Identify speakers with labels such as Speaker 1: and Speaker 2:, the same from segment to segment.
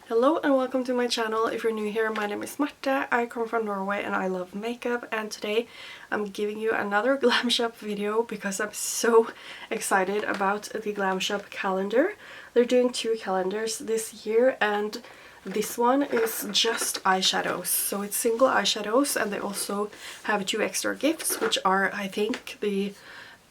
Speaker 1: Hello and welcome to my channel. If you're new here, my name is Marte, I come from Norway and I love makeup, and today I'm giving you another Glam Shop video because I'm so excited about the Glam Shop calendar. They're doing two calendars this year and this one is just eyeshadows. So it's single eyeshadows, and they also have two extra gifts, which are, I think,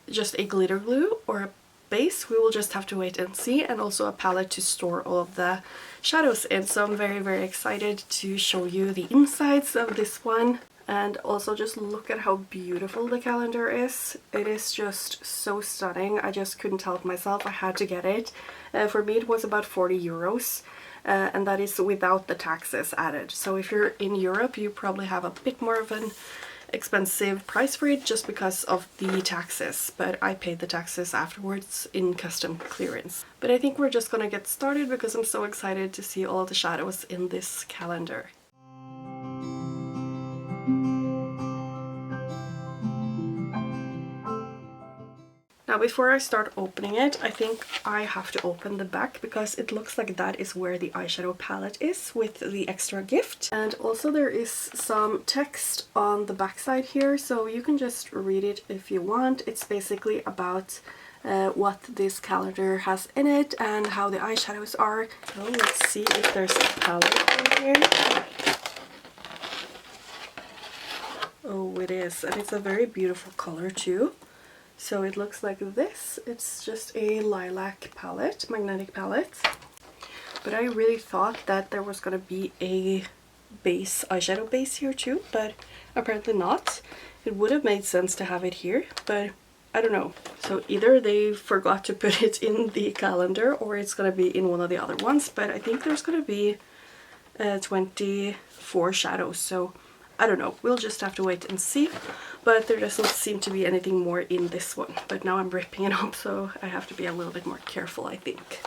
Speaker 1: just a glitter glue or a base. We will just have to wait and see, and also a palette to store all of the shadows in. So I'm very excited to show you the insides of this one, and also just look at how beautiful the calendar is. It is just so stunning. I just couldn't help myself, I had to get it. For me it was about 40 euros. And that is without the taxes added. So if you're in Europe, you probably have a bit more of an expensive price for it just because of the taxes, but I paid the taxes afterwards in custom clearance. But I think we're just gonna get started because I'm so excited to see all of the shadows in this calendar. Now before I start opening it, I think I have to open the back because it looks like that is where the eyeshadow palette is with the extra gift. And also there is some text on the back side here, so you can just read it if you want. It's basically about what this calendar has in it and how the eyeshadows are. So let's see if there's a palette in here. Oh, it is, and it's a very beautiful color too. So it looks like this. It's just a lilac palette, magnetic palette. But I really thought that there was gonna be a base, eyeshadow base here too, but apparently not. It would have made sense to have it here, but I don't know. So either they forgot to put it in the calendar or it's gonna be in one of the other ones, but I think there's gonna be 24 shadows, so I don't know, we'll just have to wait and see. But there doesn't seem to be anything more in this one. But now I'm ripping it up, so I have to be a little bit more careful, I think.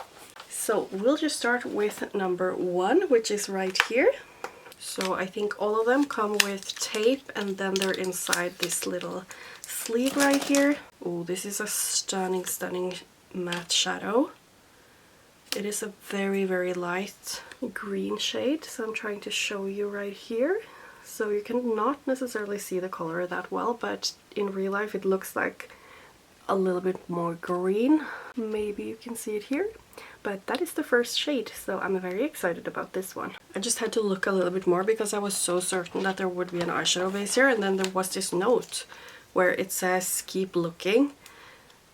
Speaker 1: So we'll just start with number 1, which is right here. So I think all of them come with tape, and then they're inside this little sleeve right here. Oh, this is a stunning matte shadow. It is a very light green shade, so I'm trying to show you right here. So you can not necessarily see the color that well, but in real life it looks like a little bit more green. Maybe you can see it here, but that is the first shade, so I'm very excited about this one. I just had to look a little bit more because I was so certain that there would be an eyeshadow base here, and then there was this note where it says keep looking,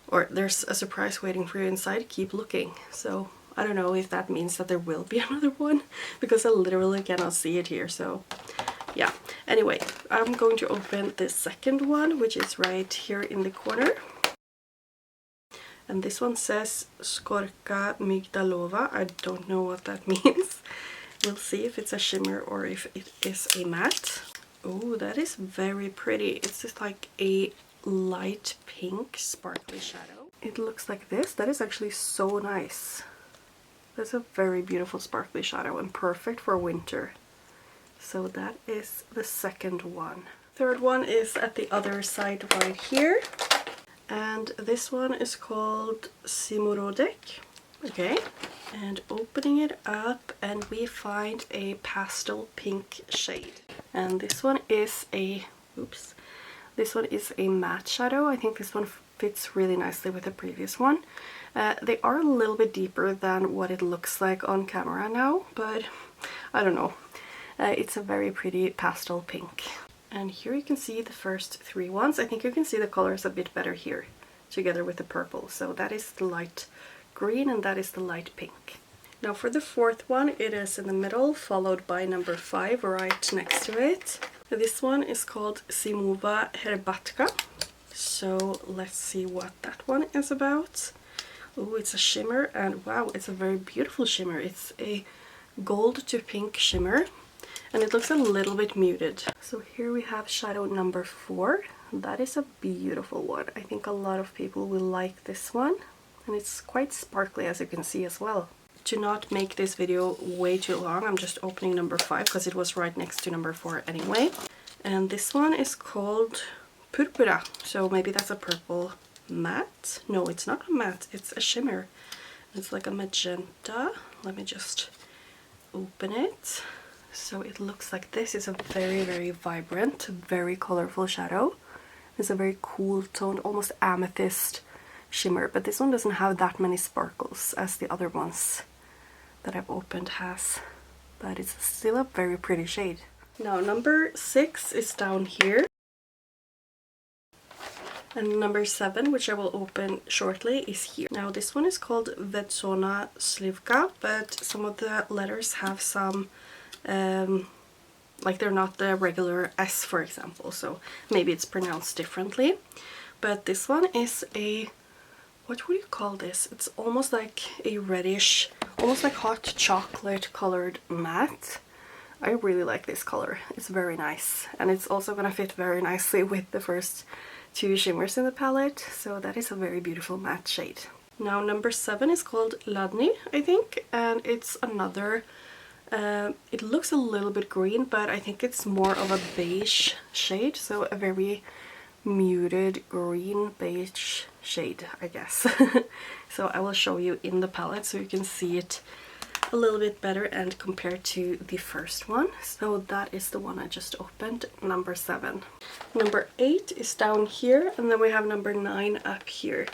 Speaker 1: or there's a surprise waiting for you inside, keep looking. So I don't know if that means that there will be another one because I literally cannot see it here. So yeah, anyway, I'm going to open the second one, which is right here in the corner. And this one says Skorka Migdalova. I don't know what that means. We'll see if it's a shimmer or if it is a matte. Oh, that is very pretty. It's just like a light pink sparkly shadow. It looks like this. That is actually so nice. That's a very beautiful sparkly shadow and perfect for winter. So that is the second one. Third one is at the other side right here. And this one is called Nordic. Okay. And opening it up, and we find a pastel pink shade. And this one is a, this one is a matte shadow. I think this one fits really nicely with the previous one. They are a little bit deeper than what it looks like on camera now, but I don't know. It's a very pretty pastel pink. And here you can see the first 3 ones. I think you can see the colors a bit better here together with the purple. So that is the light green and that is the light pink. Now for the fourth one, it is in the middle, followed by number 5 right next to it. This one is called Simova Herbatka. So let's see what that one is about. Oh, it's a shimmer, and wow, it's a very beautiful shimmer. It's a gold to pink shimmer. And it looks a little bit muted. So here we have shadow number 4. That is a beautiful one. I think a lot of people will like this one. And it's quite sparkly, as you can see as well. To not make this video way too long, I'm just opening number 5 because it was right next to number 4 anyway. And this one is called Purpura. So maybe that's a purple matte. No, it's not a matte, it's a shimmer. It's like a magenta. Let me just open it. So it looks like this is a very vibrant, very colorful shadow. It's a very cool tone, almost amethyst shimmer, but this one doesn't have that many sparkles as the other ones that I've opened has, but it's still a very pretty shade. Now number 6 is down here, and number 7, which I will open shortly, is here. Now this one is called Vetsona Slivka, but some of the letters have some like they're not the regular S, for example, so maybe it's pronounced differently. But this one is a, what would you call this? It's almost like a reddish, almost like hot chocolate colored matte. I really like this color. It's very nice, and it's also gonna fit very nicely with the first 2 shimmers in the palette, so that is a very beautiful matte shade. Now number 7 is called Ladny, I think, and it's another it looks a little bit green, but I think it's more of a beige shade, so a very muted green beige shade, I guess. So I will show you in the palette so you can see it a little bit better and compare to the first one. So that is the one I just opened, number 7. Number 8 is down here, and then we have number 9 up here.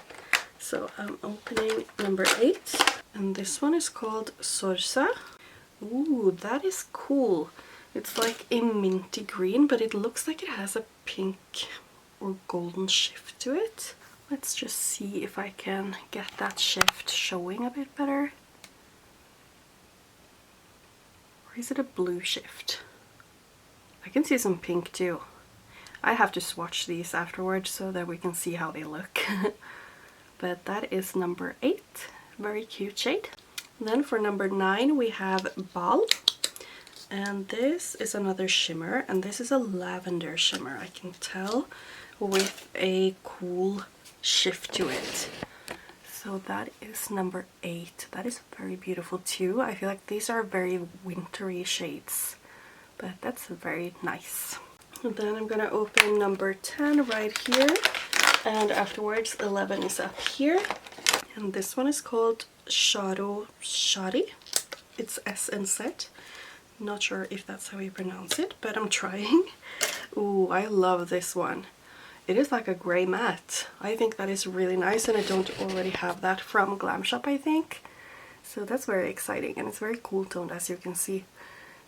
Speaker 1: So I'm opening number 8, and this one is called Sorsa. Ooh, that is cool. It's like a minty green, but it looks like it has a pink or golden shift to it. Let's just see if I can get that shift showing a bit better. Or is it a blue shift? I can see some pink too. I have to swatch these afterwards so that we can see how they look. But that is number 8. Very cute shade. Then for number 9 we have Bal, and this is another shimmer, and this is a lavender shimmer, I can tell, with a cool shift to it. So that is number 8. That is very beautiful too. I feel like these are very wintry shades, but that's very nice. And then I'm gonna open number 10 right here, and afterwards 11 is up here, and this one is called Shadow Shadi. It's S and Z. Not sure if that's how you pronounce it, but I'm trying. Ooh, I love this one. It is like a gray matte. I think that is really nice, and I don't already have that from Glam Shop, I think. So that's very exciting, and it's very cool toned, as you can see.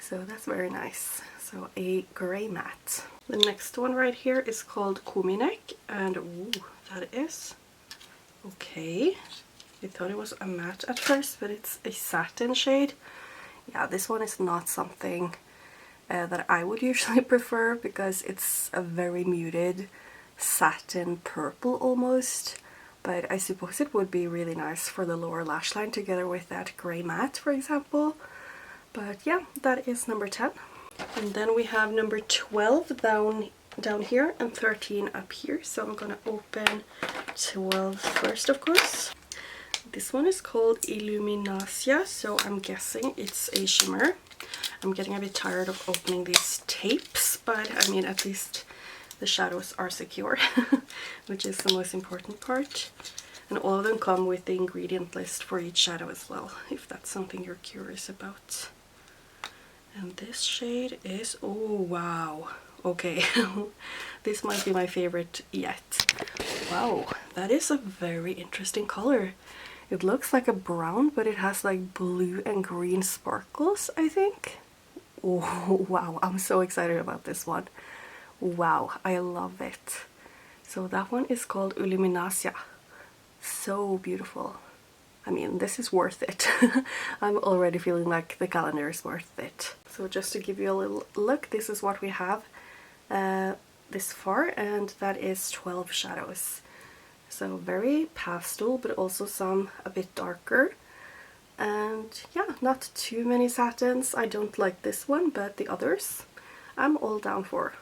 Speaker 1: So that's very nice. So a gray matte. The next one right here is called Kuminek, and ooh, that is okay. I thought it was a matte at first, but it's a satin shade. Yeah, this one is not something that I would usually prefer, because it's a very muted satin purple almost. But I suppose it would be really nice for the lower lash line together with that grey matte, for example. But yeah, that is number 10. And then we have number 12 down here and 13 up here. So I'm gonna open 12 first, of course. This one is called Illuminasia, so I'm guessing it's a shimmer. I'm getting a bit tired of opening these tapes, but I mean, at least the shadows are secure, which is the most important part. And all of them come with the ingredient list for each shadow as well, if that's something you're curious about. And this shade is, oh wow, okay. This might be my favorite yet. Wow, that is a very interesting color. It looks like a brown, but it has like blue and green sparkles, I think. Oh, wow, I'm so excited about this one. Wow, I love it. So that one is called Illuminasia. So beautiful. I mean, this is worth it. I'm already feeling like the calendar is worth it. So just to give you a little look, this is what we have this far, and that is 12 shadows. So very pastel, but also some a bit darker. And yeah, not too many satins. I don't like this one, but the others I'm all down for.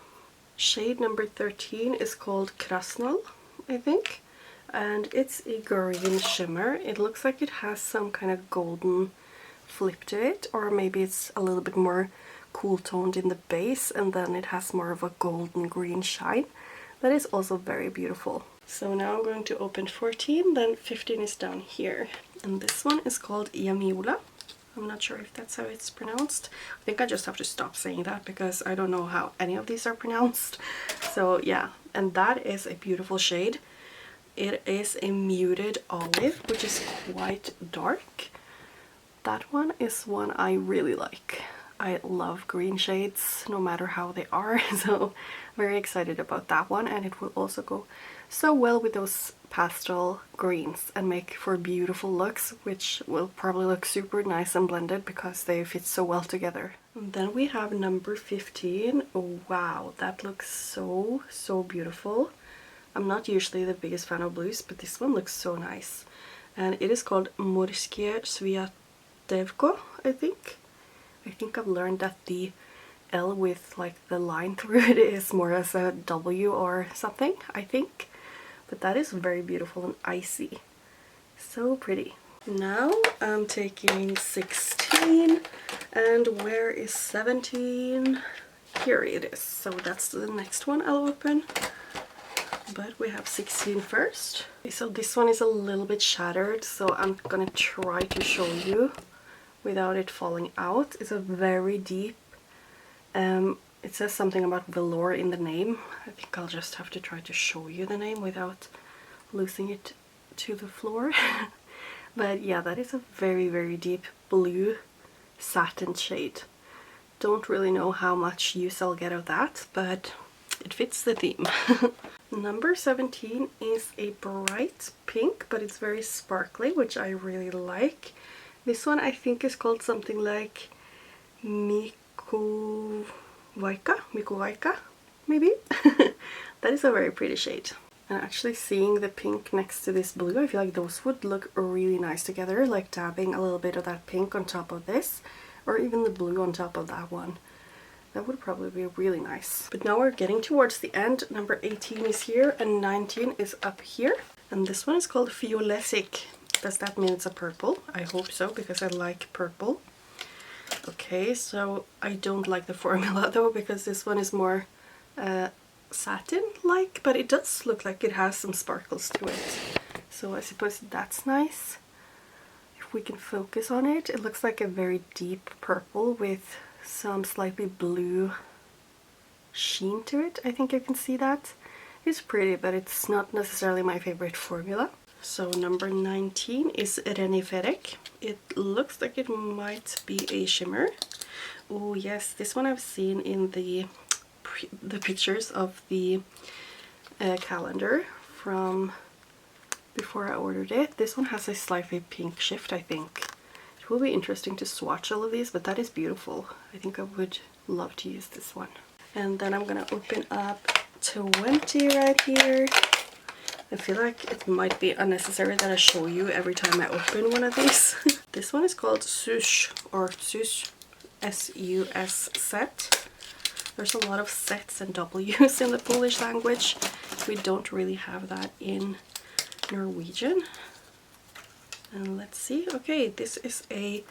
Speaker 1: Shade number 13 is called Krasnal, I think. And it's a green shimmer. It looks like it has some kind of golden flip to it, or maybe it's a little bit more cool toned in the base, and then it has more of a golden green shine. That is also very beautiful. So now I'm going to open 14, then 15 is down here. And this one is called Iamiola. I'm not sure if that's how it's pronounced. I think I just have to stop saying that because I don't know how any of these are pronounced. So yeah, and that is a beautiful shade. It is a muted olive, which is quite dark. That one is one I really like. I love green shades no matter how they are, so very excited about that one, and it will also go so well with those pastel greens and make for beautiful looks, which will probably look super nice and blended because they fit so well together. And then we have number 15. Oh, wow, that looks so beautiful. I'm not usually the biggest fan of blues, but this one looks so nice. And it is called Morskie Sviatevko, I think. I think I've learned that the L with like the line through it is more as a W or something, I think. But that is very beautiful and icy. So pretty. Now I'm taking 16, and where is 17? Here it is. So that's the next one I'll open. But we have 16 first. So this one is a little bit shattered, so I'm gonna try to show you without it falling out. It's a very deep, it says something about velour in the name. I think I'll just have to try to show you the name without losing it to the floor. But yeah, that is a very deep blue satin shade. Don't really know how much use I'll get of that, but it fits the theme. Number 17 is a bright pink, but it's very sparkly, which I really like. This one I think is called something like Mikuvaika, maybe? That is a very pretty shade. And actually seeing the pink next to this blue, I feel like those would look really nice together, like dabbing a little bit of that pink on top of this, or even the blue on top of that one. That would probably be really nice. But now we're getting towards the end. Number 18 is here and 19 is up here. And this one is called Fiolesic. Does that mean it's a purple? I hope so, because I like purple. Okay, so I don't like the formula though, because this one is more satin-like, but it does look like it has some sparkles to it. So I suppose that's nice. If we can focus on it, it looks like a very deep purple with some slightly blue sheen to it. I think you can see that. It's pretty, but it's not necessarily my favorite formula. So number 19 is Reniferek. It looks like it might be a shimmer. Oh yes, this one I've seen in the pictures of the calendar from before I ordered it. This one has a slightly pink shift, I think. It will be interesting to swatch all of these, but that is beautiful. I think I would love to use this one. And then I'm gonna open up 20 right here. I feel like it might be unnecessary that I show you every time I open one of these. This one is called Sush, or Sush, S-U-S set. There's a lot of sets and W's in the Polish language. We don't really have that in Norwegian. And let's see. Okay, this is a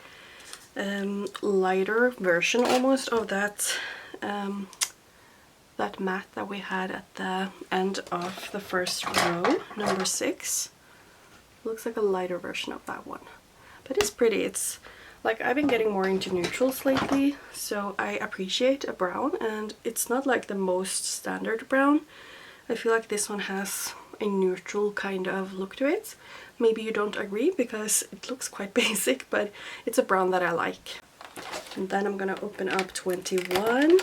Speaker 1: lighter version almost of that that matte that we had at the end of the first row, number 6. Looks like a lighter version of that one, but it's pretty. It's like I've been getting more into neutrals lately, so I appreciate a brown, and it's not like the most standard brown. I feel like this one has a neutral kind of look to it. Maybe you don't agree because it looks quite basic, but it's a brown that I like. And then I'm gonna open up 21.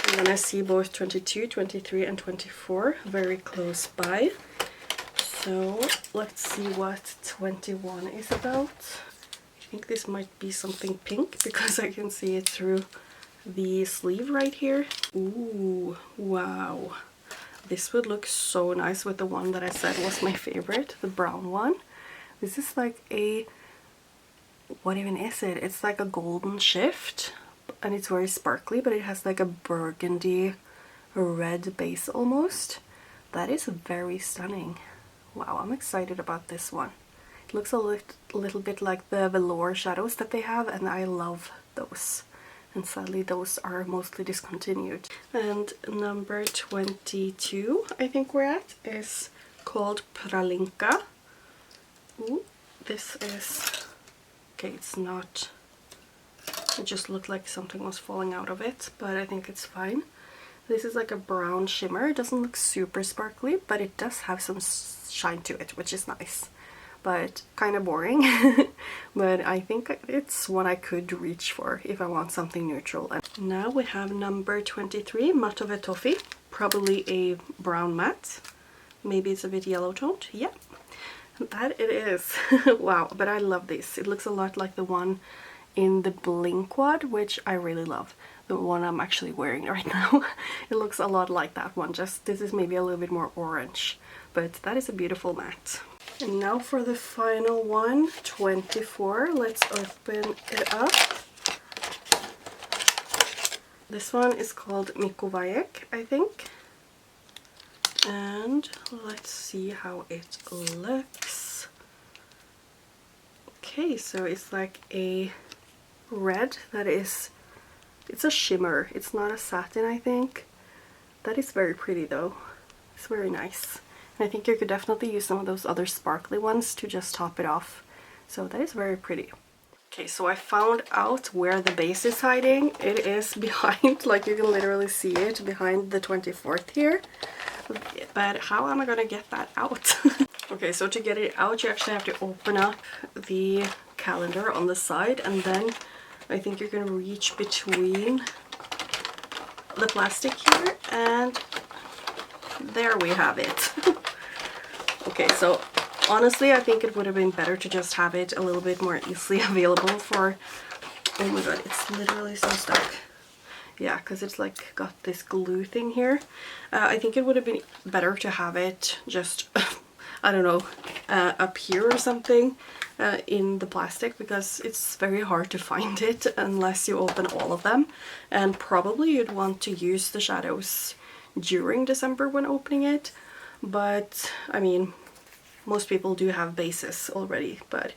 Speaker 1: And then I see both 22, 23 and 24 very close by. So let's see what 21 is about. I think this might be something pink because I can see it through the sleeve right here. Ooh, wow. This would look so nice with the one that I said was my favorite, the brown one. This is like a, what even is it? It's like a golden shift. And it's very sparkly, but it has like a burgundy red base almost. That is very stunning. Wow, I'm excited about this one. It looks a little bit like the velour shadows that they have, and I love those. And sadly those are mostly discontinued. And number 22 I think we're at is called Pralinka. Ooh, this is, okay, it's not It just looked like something was falling out of it, but I think it's fine. This is like a brown shimmer. It doesn't look super sparkly, but it does have some shine to it, which is nice. But kind of boring. But I think it's what I could reach for if I want something neutral. And now we have number 23, Matove Toffee. Probably a brown matte. Maybe it's a bit yellow toned. Yeah, that it is. Wow, but I love this. It looks a lot like the one in the Bling quad, which I really love. The one I'm actually wearing right now. It looks a lot like that one, just this is maybe a little bit more orange. But that is a beautiful matte. And now for the final one, 24. Let's open it up. This one is called Migot, I think. And let's see how it looks. Okay, so it's like a red that is, it's a shimmer. It's not a satin, I think. That is very pretty though. It's very nice. And I think you could definitely use some of those other sparkly ones to just top it off. So that is very pretty. Okay, so I found out where the base is hiding. It is behind, like you can literally see it behind the 24th here. But how am I gonna get that out? Okay, so to get it out, you actually have to open up the calendar on the side, and then I think you're gonna reach between the plastic here, and there we have it. Okay, so honestly, I think it would have been better to just have it a little bit more easily available for... Oh my god, it's literally so stuck. Yeah, because it's like got this glue thing here. I think it would have been better to have it just, I don't know, up here or something in the plastic, because it's very hard to find it unless you open all of them. And probably you'd want to use the shadows during December when opening it. But I mean, most people do have bases already, but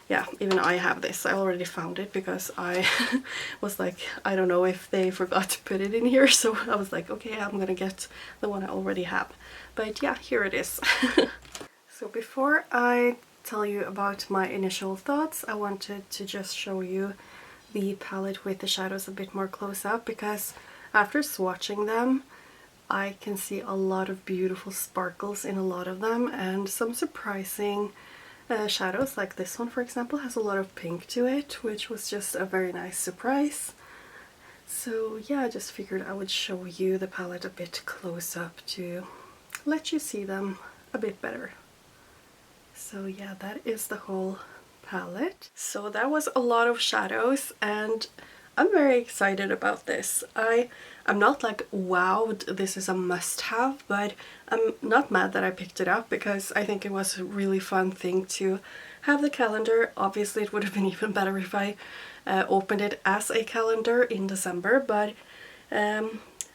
Speaker 1: yeah, even I have this. I already found it because I was like, I don't know if they forgot to put it in here, so I was like, okay, I'm gonna get the one I already have. But yeah, here it is. So before I tell you about my initial thoughts, I wanted to just show you the palette with the shadows a bit more close up, because after swatching them, I can see a lot of beautiful sparkles in a lot of them, and some surprising shadows, like this one for example has a lot of pink to it, which was just a very nice surprise. So yeah, I just figured I would show you the palette a bit close up to let you see them a bit better. So yeah, that is the whole palette. So that was a lot of shadows, and I'm very excited about this. I'm not like, wow, this is a must-have, but I'm not mad that I picked it up, because I think it was a really fun thing to have the calendar. Obviously, it would have been even better if I opened it as a calendar in December, but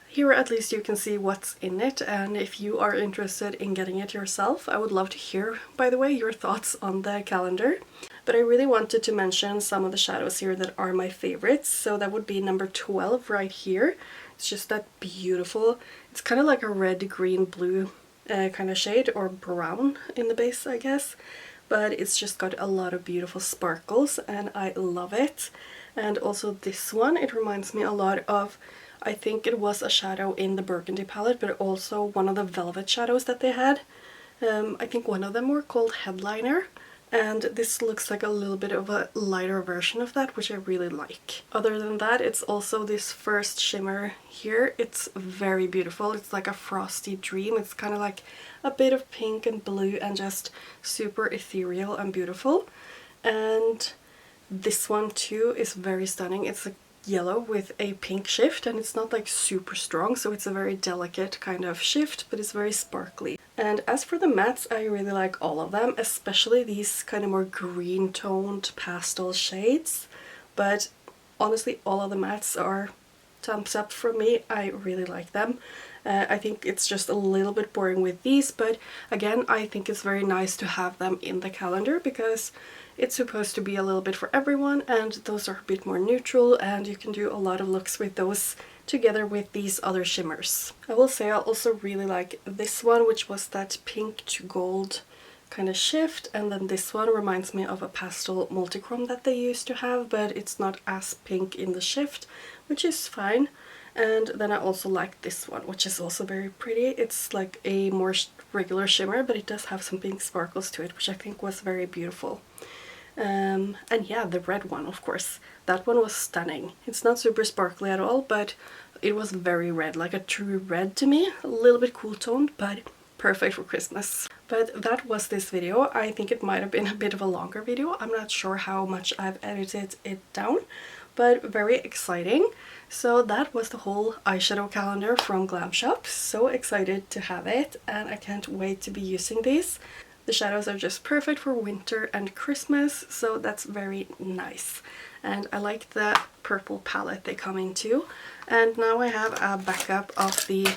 Speaker 1: here at least you can see what's in it, and if you are interested in getting it yourself, I would love to hear, by the way, your thoughts on the calendar. But I really wanted to mention some of the shadows here that are my favorites. So that would be number 12 right here. It's just that beautiful, it's kind of like a red, green, blue kind of shade, or brown in the base, I guess. But it's just got a lot of beautiful sparkles, and I love it. And also this one, it reminds me a lot of, I think it was a shadow in the Burgundy palette, but also one of the velvet shadows that they had. I think one of them were called Headliner. And this looks like a little bit of a lighter version of that, which I really like. Other than that, it's also this first shimmer here. It's very beautiful. It's like a frosty dream. It's kind of like a bit of pink and blue and just super ethereal and beautiful. And this one too is very stunning. It's a yellow with a pink shift, and it's not like super strong, so it's a very delicate kind of shift, but it's very sparkly. And as for the mattes, I really like all of them, especially these kind of more green toned pastel shades. But honestly, all of the mattes are thumbs up from me. I really like them. I think it's just a little bit boring with these, but again, I think it's very nice to have them in the calendar, because it's supposed to be a little bit for everyone, and those are a bit more neutral, and you can do a lot of looks with those together with these other shimmers. I will say I also really like this one, which was that pink to gold kind of shift, and then this one reminds me of a pastel multichrome that they used to have, but it's not as pink in the shift, which is fine. And then I also like this one, which is also very pretty. It's like a more regular shimmer, but it does have some pink sparkles to it, which I think was very beautiful. And yeah, the red one, of course, that one was stunning. It's not super sparkly at all, but it was very red, like a true red to me. A little bit cool toned, but perfect for Christmas. But that was this video. I think it might have been a bit of a longer video. I'm not sure how much I've edited it down, but very exciting. So that was the whole eyeshadow calendar from Glam Shop. So excited to have it, and I can't wait to be using these. The shadows are just perfect for winter and Christmas, so that's very nice. And I like the purple palette they come in too. And now I have a backup of the,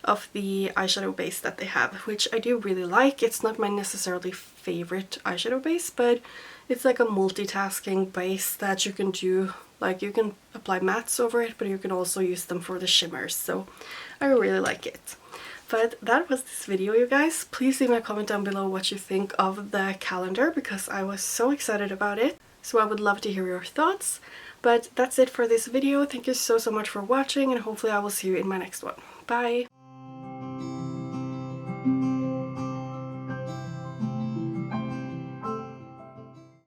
Speaker 1: eyeshadow base that they have, which I do really like. It's not my necessarily favorite eyeshadow base, but it's like a multitasking base that you can do. Like, you can apply mattes over it, but you can also use them for the shimmers, so I really like it. But that was this video, you guys. Please leave me a comment down below what you think of the calendar, because I was so excited about it. So I would love to hear your thoughts. But that's it for this video. Thank you so much for watching, and hopefully I will see you in my next one. Bye!